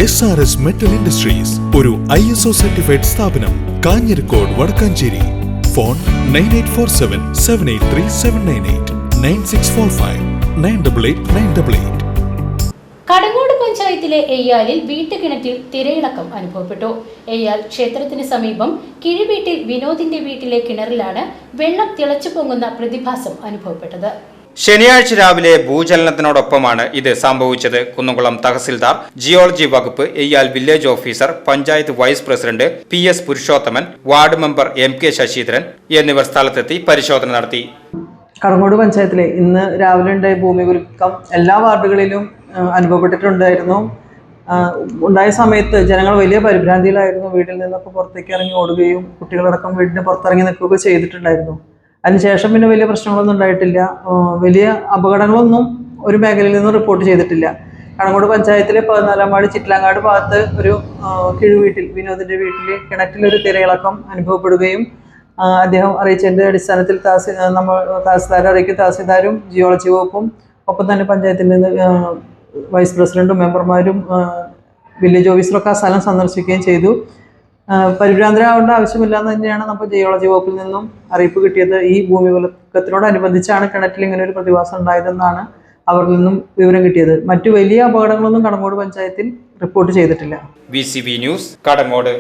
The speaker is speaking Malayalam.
SRS Metal Industries, ഒരു ISO സർട്ടിഫൈഡ് സ്ഥാപനം, കാഞ്ഞിരക്കോട് വടക്കാഞ്ചേരി. ഫോൺ 9847783798 9645 988 കടങ്ങോട് പഞ്ചായത്തിലെ എയ്യാലിൽ വീട്ടുകിണറ്റിൽ തിരയിളക്കം അനുഭവപ്പെട്ടു. എയ്യാൽ ക്ഷേത്രത്തിന് സമീപം കിഴിവീട്ടിൽ വിനോദിന്റെ വീട്ടിലെ കിണറിലാണ് വെള്ളം തിളച്ചു പൊങ്ങുന്ന പ്രതിഭാസം അനുഭവപ്പെട്ടത്. ശനിയാഴ്ച രാവിലെ ഭൂചലനത്തിനോടൊപ്പമാണ് ഇത് സംഭവിച്ചത്. കുന്നംകുളം തഹസിൽദാർ, ജിയോളജി വകുപ്പ്, Eyyal village officer, panchayat vice president PS Purushothaman, ward member MK Saseendran എന്നിവർ സ്ഥലത്തെത്തി പരിശോധന നടത്തി. കടങ്ങോട് പഞ്ചായത്തിലെ ഇന്ന് രാവിലെ ഉണ്ടായ ഭൂമികുലുക്കം എല്ലാ വാർഡുകളിലും അനുഭവപ്പെട്ടിട്ടുണ്ടായിരുന്നു. ഉണ്ടായ സമയത്ത് ജനങ്ങൾ വലിയ പരിഭ്രാന്തിയിലായിരുന്നു. വീട്ടിൽ നിന്നൊക്കെ പുറത്തേക്ക് ഇറങ്ങി ഓടുകയും കുട്ടികളടക്കം വീടിന് പുറത്തിറങ്ങി നിൽക്കുകയൊക്കെ ചെയ്തിട്ടുണ്ടായിരുന്നു. അതിനുശേഷം പിന്നെ വലിയ പ്രശ്നങ്ങളൊന്നും ഉണ്ടായിട്ടില്ല. വലിയ അപകടങ്ങളൊന്നും ഒരു മേഖലയിൽ നിന്നും റിപ്പോർട്ട് ചെയ്തിട്ടില്ല. കടങ്ങോട് പഞ്ചായത്തിലെ 14-ാം വാർഡ് ചിറ്റിലാങ്ങാട് ഭാഗത്ത് ഒരു കിഴുവീട്ടിൽ വിനോദിന്റെ വീട്ടിൽ കിണറ്റിലൊരു തിരയിളക്കം അനുഭവപ്പെടുകയും അദ്ദേഹം അറിയിച്ചതിൻ്റെ അടിസ്ഥാനത്തിൽ തഹസിൽദാരെ അറിയിക്കും. തഹസിൽദാരും ജിയോളജി വകുപ്പും ഒപ്പം തന്നെ പഞ്ചായത്തിൻ്റെ വൈസ് പ്രസിഡന്റും മെമ്പർമാരും വില്ലേജ് ഓഫീസറൊക്കെ ആ സ്ഥലം സന്ദർശിക്കുകയും ചെയ്തു. പരിഭ്രാന്തരാവേണ്ട ആവശ്യമില്ലാന്ന് തന്നെയാണ് നമുക്ക് ജിയോളജി വകുപ്പിൽ നിന്നും അറിയിപ്പ് കിട്ടിയത്. ഈ ഭൂമികുലുക്കത്തിനോടനുബന്ധിച്ചാണ് കിണറ്റിൽ ഇങ്ങനെ ഒരു പ്രതിഭാസം ഉണ്ടായതെന്നാണ് അവരിൽ നിന്നും വിവരം കിട്ടിയത്. മറ്റു വലിയ അപകടങ്ങളൊന്നും കടങ്ങോട് പഞ്ചായത്തിൽ റിപ്പോർട്ട് ചെയ്തിട്ടില്ല. VCB news, Kadangode.